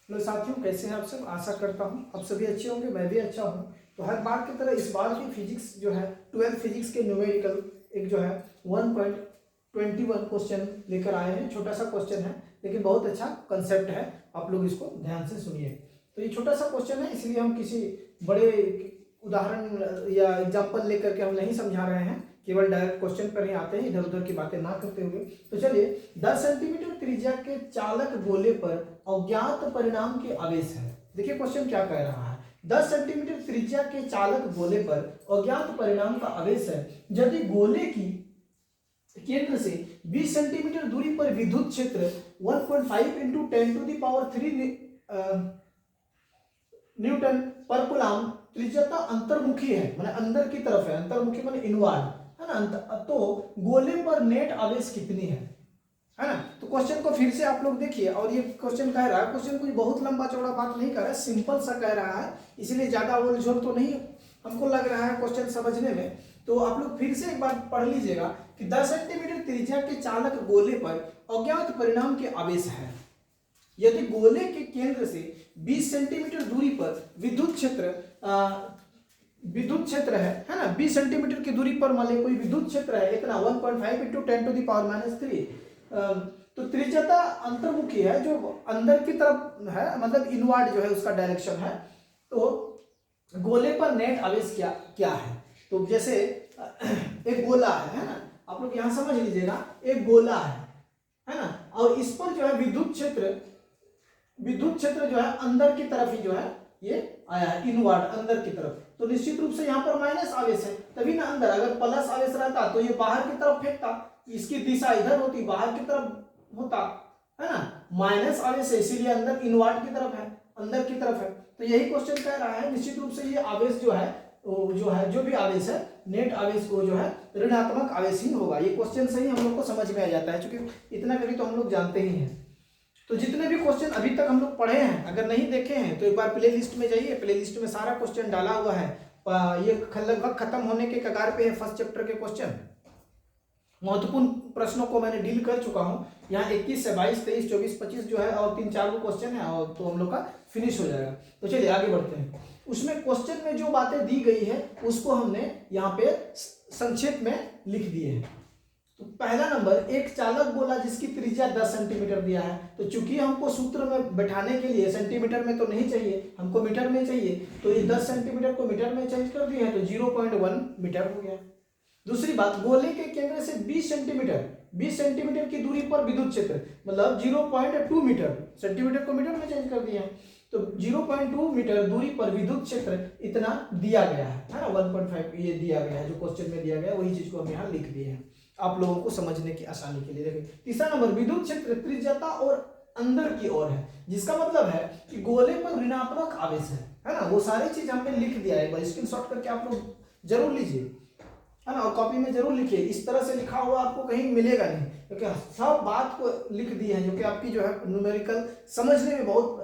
Hello साथियों, कैसे हैं आप सब। आशा करता हूं आप सभी अच्छे होंगे, मैं भी अच्छा हूं। तो हर बार की तरह इस बार भी फिजिक्स जो है 12th फिजिक्स के न्यूमेरिकल एक जो है 1.21 क्वेश्चन लेकर आए हैं। छोटा सा क्वेश्चन है लेकिन बहुत अच्छा कंसेप्ट है, आप लोग इसको ध्यान से सुनिए। तो ये छोटा सा क्वेश्चन है, इसलिए हम किसी बड़े उदाहरण या एग्जाम्पल लेकर के हम नहीं समझा रहे हैं, केवल डायरेक्ट क्वेश्चन पर ही आते हैं, इधर उधर की बातें ना करते हुए। तो चलिए, 10 सेंटीमीटर त्रिज्या के चालक गोले पर अज्ञात परिणाम के आवेश है। देखिए क्वेश्चन क्या कह रहा है। 10 सेंटीमीटर त्रिज्या के चालक गोले पर अज्ञात परिणाम का आवेश है यदि गोले की केंद्र से 20 सेंटीमीटर दूरी पर विद्युत क्षेत्र 1.5 × 10⁻³ न्यूटन पर कूलम त्रिज्यता अंतर्मुखी है, माने अंदर की तरफ है, अंतर्मुखी माने इनवर्ड है ना। तो गोले पर नेट आवेश कितनी है ना। तो क्वेश्चन को फिर से आप लोग देखिए, और ये क्वेश्चन कह रहा है, क्वेश्चन कोई बहुत लंबा चौड़ा बात नहीं कर रहा है, सिंपल सा कह रहा है, इसलिए ज्यादा उलझन तो नहीं हमको लग रहा है क्वेश्चन समझने में। तो आप लोग फिर से एक बार पढ़ लीजिएगा कि 10 सेंटीमीटर त्रिज्या के चालक गोले पर अज्ञात परिणाम के आवेश है यदि गोले के केंद्र से 20 सेंटीमीटर दूरी पर विद्युत क्षेत्र है ना। 20 सेंटीमीटर की दूरी पर मान लीजिए कोई विद्युत क्षेत्र है इतना 1.5 × 10⁻³ तो त्रिज्यता अंतर्मुखी है, जो अंदर की तरफ है, मतलब इनवर्ड जो है उसका डायरेक्शन है। तो गोले पर नेट आवेश क्या है। तो जैसे एक गोला है ना, आप लोग यहां समझ लीजिएगा, एक गोला है ना, और इस पर जो है विद्युत क्षेत्र जो है अंदर की तरफ ही जो है ये आया है, इनवर्ड अंदर की तरफ। तो निश्चित रूप से यहाँ पर माइनस आवेश है, तभी ना अंदर। अगर प्लस आवेश रहता तो ये बाहर की तरफ फेंकता, इसकी दिशा इधर होती, बाहर की तरफ होता है ना। माइनस आवेश है इसीलिए अंदर इनवर्ड की तरफ है, अंदर की तरफ है। तो यही क्वेश्चन कह रहा है, निश्चित रूप से ये आवेश जो भी आवेश है, नेट आवेश को जो है ऋणात्मक आवेश ही होगा। ये क्वेश्चन से ही हम लोग को समझ में आ जाता है, क्योंकि इतना कभी तो हम लोग जानते ही हैं। तो जितने भी क्वेश्चन अभी तक हम लोग पढ़े हैं, अगर नहीं देखे हैं तो एक बार प्ले लिस्ट में जाइए, प्ले लिस्ट में सारा क्वेश्चन डाला हुआ है। ये लगभग खत्म होने के कगार पे है फर्स्ट चैप्टर के क्वेश्चन। महत्वपूर्ण प्रश्नों को मैंने डील कर चुका हूं। यहाँ 21 से 22, 23, 24, 25 जो है, और 3-4 क्वेश्चन है, और तो हम लोग का फिनिश हो जाएगा। तो चलिए आगे बढ़ते हैं। उसमें क्वेश्चन में जो बातें दी गई है उसको हमने यहाँ पे संक्षेप में लिख दिए हैं। तो पहला नंबर, एक चालक गोला जिसकी त्रिज्या 10 सेंटीमीटर दिया है। तो चूंकि हमको सूत्र में बैठाने के लिए सेंटीमीटर में तो नहीं चाहिए, हमको मीटर में चाहिए, तो ये 10 सेंटीमीटर को मीटर में चेंज कर दिए हैं, तो 0.1 मीटर हो गया। दूसरी बात, गोले के केंद्र से 20 सेंटीमीटर की दूरी पर विद्युत क्षेत्र, मतलब 0.2 मीटर, सेंटीमीटर को मीटर में चेंज कर दिया है। तो 0.2 मीटर दूरी पर विद्युत क्षेत्र इतना दिया गया है ना। 1.5 ये दिया गया है, जो क्वेश्चन में दिया गया वही चीज को हम यहाँ लिख दिए हैं आप लोगों को समझने की आसानी के लिए। देखिए तीसरा नंबर, विद्युत क्षेत्र त्रिज्यता और अंदर की ओर है, जिसका मतलब है कि गोले पर ऋणात्मक आवेश है ना। वो सारी चीज हमने लिख दिया है, स्क्रीनशॉट करके आप लोग जरूर लीजिए, है ना, और कॉपी में जरूर लिखिए। इस तरह से लिखा हुआ आपको कहीं मिलेगा नहीं, क्योंकि सब बात को लिख दी है, जो कि आपकी जो है न्यूमेरिकल समझने में बहुत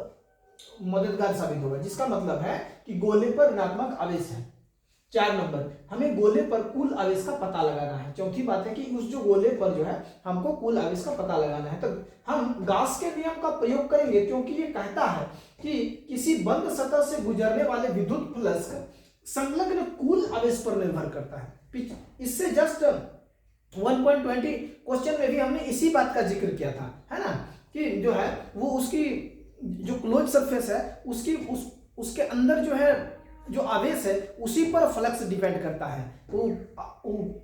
मददगार साबित होगा। जिसका मतलब है कि गोले पर ऋणात्मक आवेश है। 4 नंबर, हमें गोले पर कुल आवेश का पता लगाना है। चौथी बात है कि उस जो गोले पर जो है हमको कुल आवेश का पता लगाना है। तो हम गाउस के नियम का प्रयोग करेंगे, क्योंकि ये कहता है कि किसी बंद सतह से गुजरने वाले विद्युत फ्लक्स संलग्न कुल आवेश पर निर्भर करता है। इससे जस्ट 1.20 क्वेश्चन में भी हमने इसी बात का जिक्र किया था, है ना, कि जो है वो उसकी जो क्लोज सरफेस है उसके अंदर जो है जो आवेश है उसी पर फ्लक्स डिपेंड करता है। वो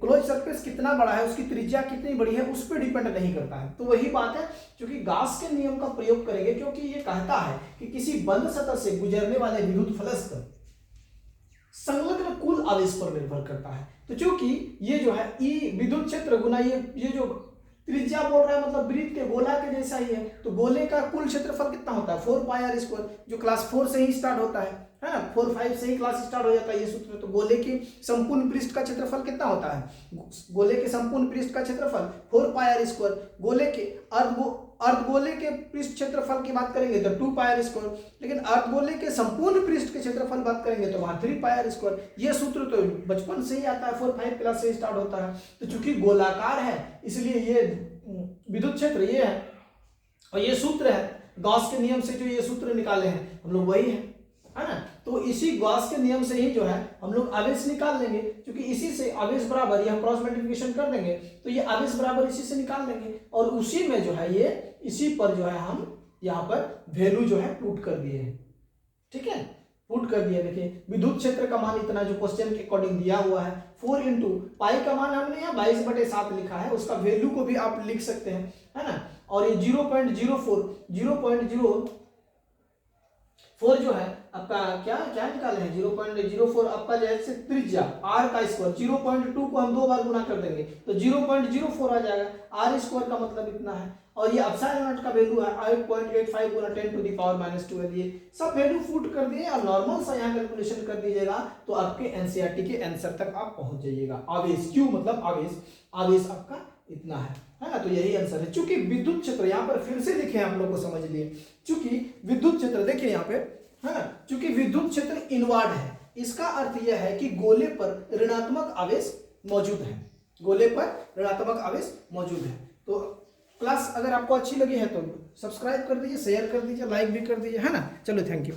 क्लोज सरफेस कितना बड़ा है, उसकी त्रिज्या कितनी बड़ी है, उस पर डिपेंड नहीं करता है। तो वही बात है, क्योंकि गाउस के नियम का प्रयोग करेंगे, क्योंकि ये कहता है कि किसी बंद सतह से गुजरने वाले विद्युत फ्लक्स संलग्न कुल आवेश पर निर्भर करता है। तो चूंकि ये जो है ई विद्युत क्षेत्र गुना ये जो त्रिज्या बोल रहा है, मतलब वृत्त के गोला के जैसा ही है। तो गोले का कुल क्षेत्रफल कितना होता है, 4πr², जो क्लास 4 से ही स्टार्ट होता है ना, 4-5 से ही क्लास स्टार्ट हो जाता है ये सूत्र। तो गोले की संपूर्ण पृष्ठ का क्षेत्रफल कितना होता है, गोले के संपूर्ण पृष्ठ का क्षेत्रफल 4πr²। गोले के अर्धगोले के पृष्ठ क्षेत्रफल की बात करेंगे तो 2πr², लेकिन अर्धगोले के संपूर्ण पृष्ठ के क्षेत्रफल बात करेंगे तो वहां 3πr²। ये सूत्र तो बचपन से ही आता है, 4-5 क्लास से स्टार्ट होता है। तो चूंकि गोलाकार है इसलिए ये विद्युत क्षेत्र ये है, और ये सूत्र है गॉस के नियम से जो ये सूत्र निकाले हैं हम लोग वही है ना। तो इसी गॉस के नियम से ही जो है हम लोग आवेश निकाल लेंगे, क्योंकि इसी से आवेश बराबर यह क्रॉस मल्टीप्लिकेशन कर देंगे तो ये आवेश बराबर इसी से निकाल लेंगे, और उसी में जो है ये इसी पर जो है हम यहाँ पर वैल्यू जो है पुट कर दिए हैं। ठीक है, पुट कर दिया। देखिए विद्युत क्षेत्र का मान इतना जो क्वेश्चन के अकॉर्डिंग दिया हुआ है 4 इंटू पाई का मान हमने यहाँ 22/7 लिखा है, उसका वैल्यू को भी आप लिख सकते हैं, है ना। और ये 0.04 जो है आपका क्या क्या निकाले हैं 0.04 आपका जैसे त्रिज्या r का स्क्वायर 0.2 को हम 2 बार गुना कर देंगे तो 0.04 आ जाएगा, r स्क्वायर का मतलब इतना है। और ये एप्सिलॉन नॉट का वैल्यू है 8.85 गुना 10⁻²⁰ ये सब वैल्यू पुट कर दिए और नॉर्मल सा यहाँ कैलकुलेशन कर दीजिएगा तो आपके एनसीईआरटी के आंसर तक आप पहुंच जाइएगा। आवेश क्यू मतलब आवेश आपका इतना है ना। तो यही आंसर है। चूंकि विद्युत क्षेत्र यहाँ पर फिर से लिखे आप लोग को समझ लिए, चूंकि विद्युत क्षेत्र देखिए यहाँ पे है ना, चूंकि विद्युत क्षेत्र इनवर्ड है, इसका अर्थ यह है कि गोले पर ऋणात्मक आवेश मौजूद है, गोले पर ऋणात्मक आवेश मौजूद है। तो क्लास अगर आपको अच्छी लगी है तो सब्सक्राइब कर दीजिए, शेयर कर दीजिए, लाइक भी कर दीजिए, है ना। चलो थैंक यू।